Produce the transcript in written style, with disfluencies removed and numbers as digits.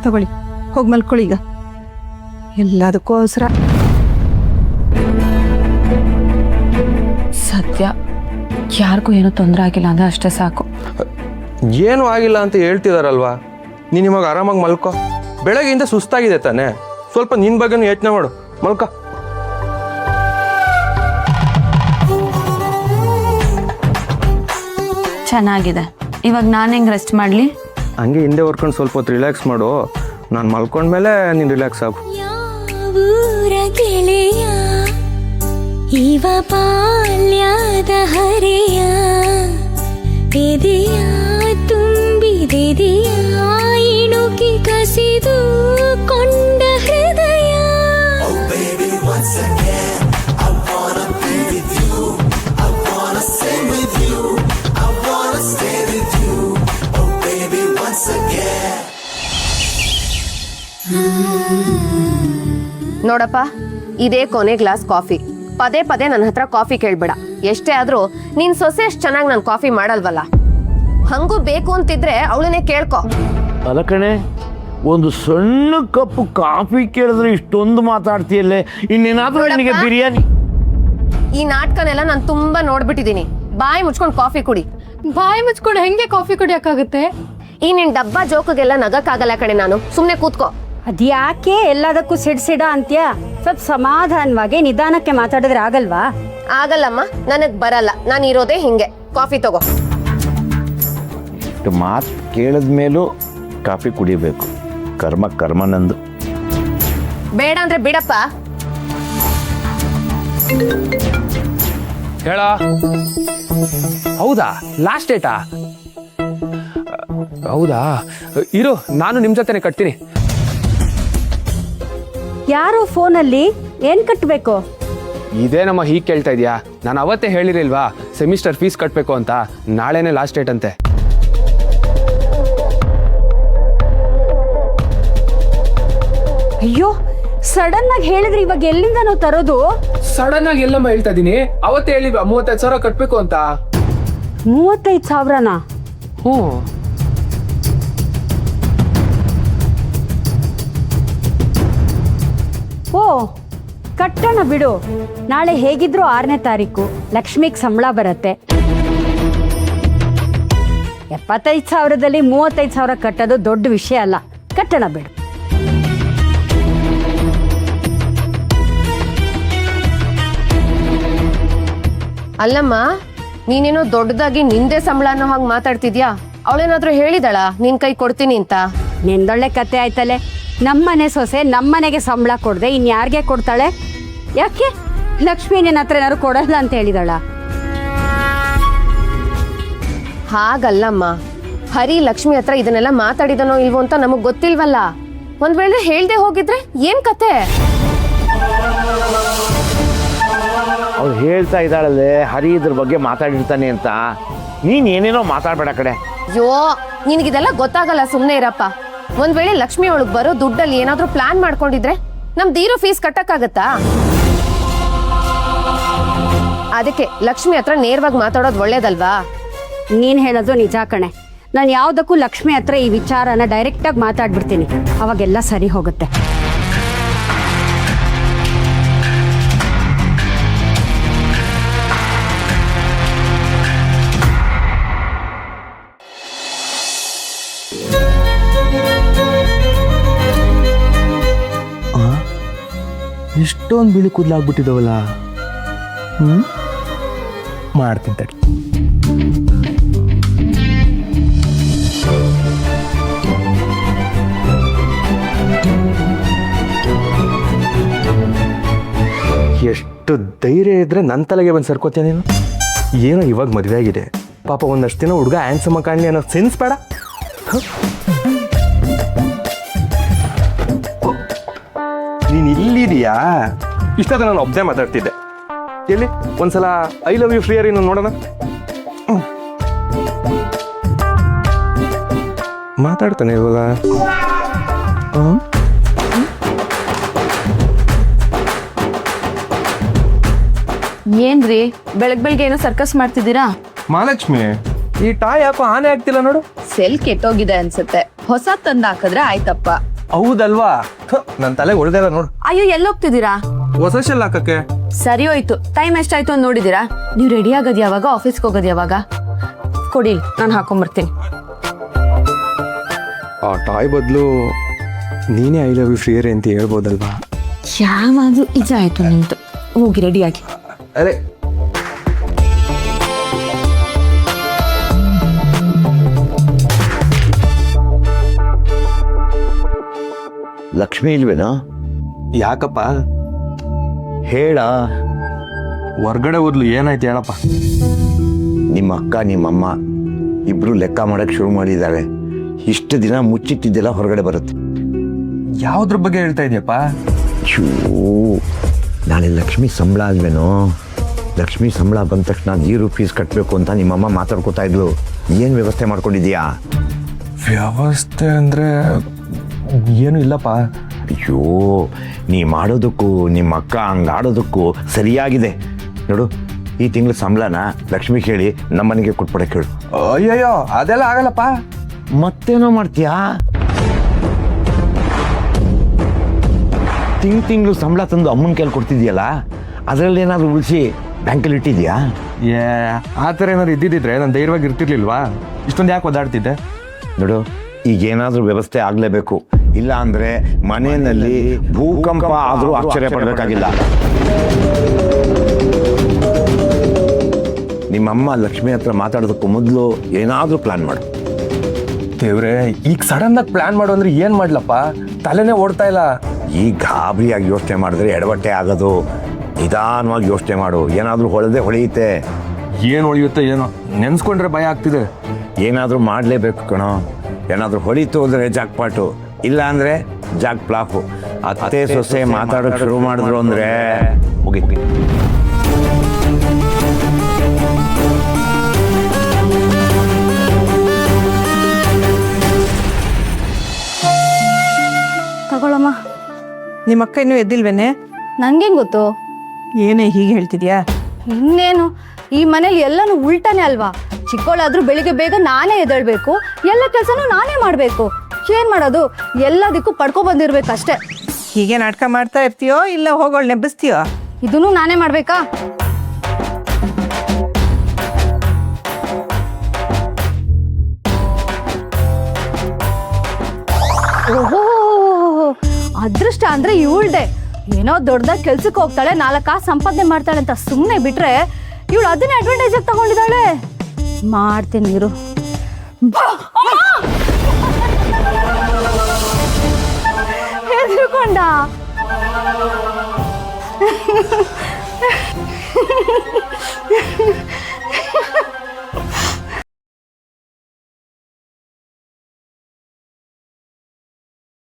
ತಗೊಳ್ಳಿ, ಹೋಗಿ ಮಲ್ಕೊಳ್ಳಿ ಈಗ. ಎಲ್ಲದಕ್ಕೂ ಅವಸರ. ಸದ್ಯ ಯಾರಿಗೂ ಏನೂ ತೊಂದರೆ ಆಗಿಲ್ಲ ಅಂದರೆ ಅಷ್ಟೇ ಸಾಕು. ಏನೂ ಆಗಿಲ್ಲ ಅಂತ ಹೇಳ್ತಿದಾರಲ್ವಾ, ನೀನು ನಿಮಗೆ ಆರಾಮಾಗಿ ಮಲ್ಕೋ. ಬೆಳಗ್ಗೆಯಿಂದ ಸುಸ್ತಾಗಿದೆ ತಾನೆ, ಸ್ವಲ್ಪ ನಿನ್ನ ಬಗ್ಗೆನೂ ಯೋಚನೆ ಮಾಡು, ಮಲ್ಕೋ. ಚೆನ್ನಾಗಿದೆ. ಇವಾಗ ನಾನು ಹೆಂಗೆ ರೆಸ್ಟ್ ಮಾಡಲಿ? ಹಂಗೆ ಹಿಂದೆ ಹೊರ್ಕೊಂಡು ಸ್ವಲ್ಪ ಹೊತ್ತು ರಿಲ್ಯಾಕ್ಸ್ ಮಾಡು. ನಾನು ಮಲ್ಕೊಂಡ್ಮೇಲೆ ನೀನು ರಿಲ್ಯಾಕ್ಸ್ ಆಗು. ಯಾವೂರ ಗೆಳೆಯ ಇವ ಬಾಲ್ಯದ ಹರೆಯ ಎದೆಯ ತುಂಬಿದೆದೆಯ ಇಣುಕಿ ಕಸಿದು ಕೊಂಡ ಹೃದಯ. ನೋಡಪ್ಪ, ಇದೇ ಕೊನೆ ಗ್ಲಾಸ್ ಕಾಫಿ. ಪದೇ ಪದೇ ನನ್ನ ಹತ್ರ ಕಾಫಿ ಕೇಳ್ಬೇಡ. ಎಷ್ಟೇ ಆದ್ರೂ ನಿನ್ ಸೊಸೆ ಅಷ್ಟು ಚೆನ್ನಾಗಿ ನಾನು ಕಾಫಿ ಮಾಡಲ್ವಲ್ಲ. ಹಂಗೂ ಬೇಕು ಅಂತಿದ್ರೆ ಅವಳನ್ನೇ ಕೇಳ್ಕೊ. ಅಲ್ಲ ಕಣೆ, ಒಂದು ಸಣ್ಣ ಕಪ್ ಕಾಫಿ ಕೇಳಿದ್ರೆ ಇಷ್ಟೊಂದು ಮಾತಾಡ್ತೀಯಲ್ಲೇ, ಇನ್ನೇನಾದ್ರೂ ನಿನಗೆ ಬಿರಿಯಾನಿ. ಈ ನಾಟಕನೆಲ್ಲ ನಾನು ತುಂಬಾ ನೋಡ್ಬಿಟ್ಟಿದೀನಿ. ಬಾಯಿ ಮುಚ್ಕೊಂಡು ಕಾಫಿ ಕುಡಿ. ಬಾಯಿ ಮುಚ್ಕೊಂಡು ಹೆಂಗೆ ಕಾಫಿ ಕುಡಿಯೋಕ್ಕಾಗುತ್ತೆ? ಈ ನಿನ್ ಡಬ್ಬಾ ಜೋಕಿಗೆಲ್ಲ ನಗಕ್ಕಾಗಲ್ಲ ಕಣೆ. ನಾನು ಸುಮ್ನೆ ಕೂತ್ಕೋ. ಅದ್ಯಾಕೆ ಎಲ್ಲದಕ್ಕೂ ಸಿಡ್ಸಿಡ ಅಂತ್ಯ? ಸ್ವಲ್ಪ ಸಮಾಧಾನವಾಗಿ ನಿಧಾನಕ್ಕೆ ಮಾತಾಡಿದ್ರೆ ಆಗಲ್ವಾ? ಆಗಲ್ಲಮ್ಮ, ನನಗ್ ಬರಲ್ಲ. ನಾನು ಇರೋದೇ ಹಿಂಗೆ. ಕಾಫಿ ತಗೋ. ಇಷ್ಟು ಮಾತು ಕೇಳಿದ ಮೇಲೂ ಕಾಫಿ ಕುಡಿಬೇಕು. ಕರ್ಮ ನಂದು. ಬೇಡ ಅಂದ್ರೆ ಬಿಡಪ್ಪ. ಹೇಳ. ಹೌದಾ, ಲಾಸ್ಟ್ ಡೇಟಾ? ಹೌದಾ, ಇರು, ನಾನು ನಿಮ್ಮ ಜೊತೆನೆ ಕಟ್ತೀನಿ. ಯಾರು ಫೋನಲ್ಲಿ ಏನ್ ಕಟ್ಟಬೇಕು? ಇದೇನಮ್ಮ ಹೀಗೆ ಕೇಳ್ತಾ ಇದೆಯಾ? ನಾನು ಅವತ್ತೇ ಹೇಳಿರಲ್ವಾ ಸೆಮಿಸ್ಟರ್ ಫೀಸ್ ಕಟ್ಟಬೇಕು ಅಂತ. ನಾಳೆನೇ ಲಾಸ್ಟ್ ಡೇಟ್ ಅಂತೆ. ಅಯ್ಯೋ, ಸಡನ್ ಆಗಿ ಹೇಳಿದ್ರೆ ಇವಾಗ ಎಲ್ಲಿಂದ ನಾವು ತರೋದು? ಸಡನ್ ಆಗಿ ಎಲ್ಲಮ್ಮ ಹೇಳ್ತಾ ಇದೀನಿ? ಅವತ್ತೇ ಹೇಳಿಲ್ವಾ 35,000 ಕಟ್ಟಬೇಕು ಅಂತ? 35,000ನಾ? ಹ್ಞೂ. ಓ, ಕಟ್ಟೋಣ ಬಿಡು. ನಾಳೆ ಹೇಗಿದ್ರು 6ನೇ ತಾರೀಕು ಲಕ್ಷ್ಮಿಗೆ ಸಂಬಳ ಬರುತ್ತೆ. 75,000ದಲ್ಲಿ 35,000 ಕಟ್ಟೋದು ದೊಡ್ಡ ವಿಷಯ ಅಲ್ಲ. ಕಟ್ಟೋಣ ಬಿಡು. ಅಲ್ಲಮ್ಮ, ನೀನೇನೋ ದೊಡ್ಡದಾಗಿ ನಿಂದೆ ಸಂಬಳ ಅನ್ನೋ ಹಾಗೆ ಮಾತಾಡ್ತಿದ್ಯಾ? ಅವಳೇನಾದ್ರೂ ಹೇಳಿದಳ ನಿನ್ ಕೈ ಕೊಡ್ತೀನಿ ಅಂತ? ನಿಂದೊಳ್ಳೆ ಕತೆ ಆಯ್ತಲೆ. ನಮ್ಮನೆ ಸೊಸೆ ನಮ್ಮನೆಗೆ ಸಂಬಳ ಕೊಡದೆ ಇನ್ಯಾರಿಗೆ ಕೊಡ್ತಾಳೆ? ಯಾಕೆ ಲಕ್ಷ್ಮಿ ನಿನ್ನ ಹತ್ರ ಏನಾದ್ರು ಕೊಡಲ್ಲ ಅಂತ ಹೇಳಿದಳ? ಹಾಗಲ್ಲಮ್ಮ, ಹರಿ ಲಕ್ಷ್ಮಿ ಹತ್ರ ಇದನ್ನೆಲ್ಲ ಮಾತಾಡಿದನೋ ಇಲ್ವೋ ಅಂತ ನಮಗ್ ಗೊತ್ತಿಲ್ವಲ್ಲ. ಒಂದ್ ವೇಳೆ ಹೇಳ್ದೆ ಹೋಗಿದ್ರೆ ಏನ್ ಕತೆ? ಅವ್ರು ಹೇಳ್ತಾ ಇದ್ದಾಳಲ್ಲೇ ಹರಿ ಇದ್ರ ಬಗ್ಗೆ ಮಾತಾಡಿರ್ತಾನೆ ಅಂತ. ನೀನ್ ಏನೇನೋ ಮಾತಾಡ್ಬೇಡ ಕಡೆ. ಅಯ್ಯೋ, ನಿನಗಿದೆಲ್ಲ ಗೊತ್ತಾಗಲ್ಲ, ಸುಮ್ನೆ ಇರಪ್ಪ. ಒಂದ್ ವೇಳೆ ಲಕ್ಷ್ಮಿ ಒಳಗ್ ಬರೋ ದುಡ್ಡಲ್ಲಿ ಏನಾದ್ರೂ ಪ್ಲಾನ್ ಮಾಡ್ಕೊಂಡಿದ್ರೆ ನಮ್ದು ಇರೋ ಫೀಸ್ ಕಟ್ಟಕ್ಕಾಗತ್ತಾ? ಅದಕ್ಕೆ ಲಕ್ಷ್ಮಿ ಹತ್ರ ನೇರವಾಗಿ ಮಾತಾಡೋದು ಒಳ್ಳೇದಲ್ವಾ? ನೀನ್ ಹೇಳೋದು ನಿಜ ಕಣೆ. ನಾನು ಯಾವ್ದಕ್ಕೂ ಲಕ್ಷ್ಮಿ ಹತ್ರ ಈ ವಿಚಾರನ ಡೈರೆಕ್ಟಾಗಿ ಮಾತಾಡ್ಬಿಡ್ತೀನಿ. ಅವಾಗೆಲ್ಲ ಸರಿ ಹೋಗುತ್ತೆ. ಎಷ್ಟೊಂದು ಬಿಳಿ ಕೂದಲಾಗ್ಬಿಟ್ಟಿದವಲ್ಲ. ಮಾಡ್ತೀನಿ ತಡಿ. ಎಷ್ಟು ಧೈರ್ಯ ಇದ್ರೆ ನನ್ನ ತಲೆಗೆ ಬಂದು ಸರ್ಕೋತೀಯ ನೀನು? ಏನೋ ಇವಾಗ ಮದುವೆ ಆಗಿದೆ ಪಾಪ, ಒಂದಷ್ಟು ದಿನ ಹುಡುಗ ಹ್ಯಾಂಡ್ಸಮ್ ಕಾಣಲಿ ಅನ್ನೋ ಸೆನ್ಸ್ ಬೇಡ? ನೀನು ಇಲ್ಲಿದೀಯಾ? ಇಷ್ಟದ ನಾನು ಒಬ್ಬನೇ ಮಾತಾಡ್ತಿದ್ದೆ. ಎಲ್ಲಿ ಒಂದ್ಸಲ ಐ ಲವ್ ಯು ಫ್ರೀಯರ್ ಇನ್ನು ನೋಡೋಣ. ಮಾತಾಡ್ತಾನೆ ಇವಾಗ. ಏನ್ರಿ ಬೆಳಗ್ಗೆ ಏನೋ ಸರ್ಕಸ್ ಮಾಡ್ತಿದ್ದೀರಾ? ಮಹಾಲಕ್ಷ್ಮಿ, ಈ ಟಾಯ್ ಯಾಕೋ ಆನೆ ಆಗ್ತಿಲ್ಲ ನೋಡು. ಸೆಲ್ ಕೆಟ್ಟೋಗಿದೆ ಅನ್ಸುತ್ತೆ, ಹೊಸ ತಂದು ಹಾಕಿದ್ರೆ ಆಯ್ತಪ್ಪ. ಹೌದಲ್ವಾ ನನ್ನ ತಲೆಗೆ ಹೊಡೆದಿಲ್ಲ ನೋಡು. ಅಯ್ಯೋ ಎಲ್ಲೋಗ್ತಿದ್ದೀರಾ? ಹೊಸ ಶೆಲ್ ಹಾಕಕ್ಕೆ. ಸರಿ ಹೋಯ್ತು, ಟೈಮ್ ಎಷ್ಟಾಯ್ತು ಅಂತ ನೋಡಿದ್ದೀರಾ? ನೀವು ರೆಡಿ ಆಗೋದು ಯಾವಾಗ? ಆಫೀಸ್ಗೆ ಹೋಗೋದು ಯಾವಾಗ? ಕೊಡಿ, ನಾನು ಹಾಕೊಂಬರ್ತೀನಿ. ಆ ಟಾಯ್ ಬದಲು ನೀನೇ ಐ ಲವ್ ಯು ಶ್ರೀಯರೇ ಅಂತ ಹೇಳ್ಬೋದಲ್ವಾ? ಯಾವಾಗಲೂ ಇದಾಯ್ತು ನಿಂತು. ಹೋಗಿ ರೆಡಿಯಾಗಿ. ಅರೆ ಲಕ್ಷ್ಮಿ ಇಲ್ವೇನೋ? ಯಾಕಪ್ಪ? ಹೇಳ. ಹೊರ್ಗಡೆ ಓದ್ಲು ಏನಾಯ್ತು ಹೇಳಪ್ಪ. ನಿಮ್ಮ ಅಕ್ಕ ನಿಮ್ಮಮ್ಮ ಇಬ್ರು ಲೆಕ್ಕ ಮಾಡಕ್ಕೆ ಶುರು ಮಾಡಿದ್ದಾರೆ. ಇಷ್ಟು ದಿನ ಮುಚ್ಚಿಟ್ಟಿದ್ದೆಲ್ಲ ಹೊರಗಡೆ ಬರುತ್ತೆ. ಯಾವ್ದ್ರ ಬಗ್ಗೆ ಹೇಳ್ತಾ ಇದೆಯಪ್ಪ? ಶೂ, ನಾಳೆ ಲಕ್ಷ್ಮಿ ಸಂಬಳ ಅಲ್ವೇನೋ? ಲಕ್ಷ್ಮಿ ಸಂಬಳ ಬಂದ ತಕ್ಷಣ 0 ಫೀಸ್ ಕಟ್ಟಬೇಕು ಅಂತ ನಿಮ್ಮಮ್ಮ ಮಾತಾಡ್ಕೋತಾ ಇದ್ಲು. ಏನು ವ್ಯವಸ್ಥೆ ಮಾಡ್ಕೊಂಡಿದ್ಯಾ? ವ್ಯವಸ್ಥೆ ಅಂದರೆ ಏನು ಇಲ್ಲಪ್ಪ. ಅಯ್ಯೋ, ನೀ ಮಾಡೋದಕ್ಕೂ ನಿಮ್ಮ ಅಕ್ಕ ಹಂಗೆ ಆಡೋದಕ್ಕೂ ಸರಿಯಾಗಿದೆ ನೋಡು. ಈ ತಿಂಗಳ ಸಂಬಳನ ಲಕ್ಷ್ಮಿ ಹೇಳಿ ನಮ್ಮನೆಗೆ ಕೊಟ್ಬಿಡಕ್ಕೆ ಹೇಳು. ಅಯ್ಯಯ್ಯೋ ಅದೆಲ್ಲ ಆಗಲ್ಲಪ್ಪ. ಮತ್ತೇನೋ ಮಾಡ್ತೀಯಾ? ತಿಂಗಳು ಸಂಬಳ ತಂದು ಅಮ್ಮನ ಕೈಲಿ ಕೊಡ್ತಿದ್ಯಲ್ಲ, ಅದರಲ್ಲಿ ಏನಾದರೂ ಉಳಿಸಿ ಬ್ಯಾಂಕಲ್ಲಿ ಇಟ್ಟಿದ್ಯಾ? ಆ ಥರ ಏನಾದ್ರು ಇದ್ದಿದ್ದಿದ್ರೆ ನಾನು ಧೈರ್ಯವಾಗಿ ಇರ್ತಿರ್ಲಿಲ್ವಾ? ಇಷ್ಟೊಂದು ಯಾಕೆ ಒದ್ದಾಡ್ತಿದ್ದೆ? ನೋಡು, ಈಗ ಏನಾದರೂ ವ್ಯವಸ್ಥೆ ಆಗಲೇಬೇಕು. ಇಲ್ಲ ಅಂದರೆ ಮನೆಯಲ್ಲಿ ಭೂಕಂಪ ಆದರೂ ಆಶ್ಚರ್ಯ ಪಡಬೇಕಾಗಿಲ್ಲ. ನಿಮ್ಮಮ್ಮ ಲಕ್ಷ್ಮಿ ಹತ್ರ ಮಾತಾಡೋದಕ್ಕೂ ಮೊದಲು ಏನಾದರೂ ಪ್ಲಾನ್ ಮಾಡು. ದೇವ್ರೆ, ಈಗ ಸಡನ್ನಾಗಿ ಪ್ಲಾನ್ ಮಾಡು ಅಂದ್ರೆ ಏನು ಮಾಡ್ಲಪ್ಪ? ತಲೆನೇ ಓಡ್ತಾ ಇಲ್ಲ. ಈಗ ಗಾಬರಿಯಾಗಿ ಯೋಚನೆ ಮಾಡಿದ್ರೆ ಎಡವಟ್ಟೆ ಆಗೋದು. ನಿಧಾನವಾಗಿ ಯೋಚನೆ ಮಾಡು, ಏನಾದರೂ ಹೊಳೆಯುತ್ತೆ. ಏನು ಹೊಳೆಯುತ್ತೆ ಏನೋ, ನೆನ್ಸ್ಕೊಂಡ್ರೆ ಭಯ ಆಗ್ತಿದೆ. ಏನಾದರೂ ಮಾಡಲೇಬೇಕು ಕಣೋ. ಏನಾದರೂ ಹೊಳಿತು ಅಂದರೆ ಜಾಕ್ಪಾಟು, ಇಲ್ಲ ಅಂದರೆ ಜಾಕ್ ಪ್ಲಾಫು. ಅತ್ತೆ ಸೊಸೆ ಮಾತಾಡೋಕೆ ಶುರು ಮಾಡಿದ್ರು ಅಂದರೆ ಮುಗಿತು. ತಗೊಳಮ್ಮ. ನಿಮ್ಮ ಅಕ್ಕ ಇನ್ನೂ ಎದ್ದಿಲ್ವೇನೆ? ನಂಗೇನು ಗೊತ್ತು? ಏನೇ ಹೀಗೆ ಹೇಳ್ತಿದ್ಯಾ? ಇನ್ನೇನು, ಈ ಮನೇಲಿ ಎಲ್ಲನೂ ಉಲ್ಟಾನೇ ಅಲ್ವಾ? ಚಿಕ್ಕವಳಾದ್ರೂ ಬೆಳಿಗ್ಗೆ ಬೇಗ ನಾನೇ ಎದ್ದೇಳ್ಬೇಕು, ಎಲ್ಲ ಕೆಲಸನೂ ನಾನೇ ಮಾಡಬೇಕು. ಏನು ಮಾಡೋದು? ಎಲ್ಲದಕ್ಕೂ ಪಡ್ಕೊ ಬಂದಿರ್ಬೇಕಷ್ಟೇ. ಹೀಗೆ ನಾಟಕ ಮಾಡ್ತಾ ಇರ್ತೀಯೋ ಇಲ್ಲ ಹೋಗೋಳು ನೆಬ್ಬಿಸ್ತೀಯೋ? ಇದನ್ನು ನಾನೇ ಮಾಡಬೇಕಾ? ಓಹೋ, ಅದೃಷ್ಟ ಅಂದ್ರೆ ಇವಳ್ದೆ. ಏನೋ ದೊಡ್ಡದಾಗಿ ಕೆಲ್ಸಕ್ಕೆ ಹೋಗ್ತಾಳೆ, 4 ಕಾಸು ಸಂಪಾದನೆ ಮಾಡ್ತಾಳೆ ಅಂತ ಸುಮ್ಮನೆ ಬಿಟ್ರೆ ಇವಳು ಅದನ್ನೇ ಅಡ್ವಾಂಟೇಜ್ ಆಗಿ ತಗೊಂಡಿದ್ದಾಳೆ. ಮಾಡ್ತೀನಿ ಇರು. ಹೆದರ್ಕೊಂಡ?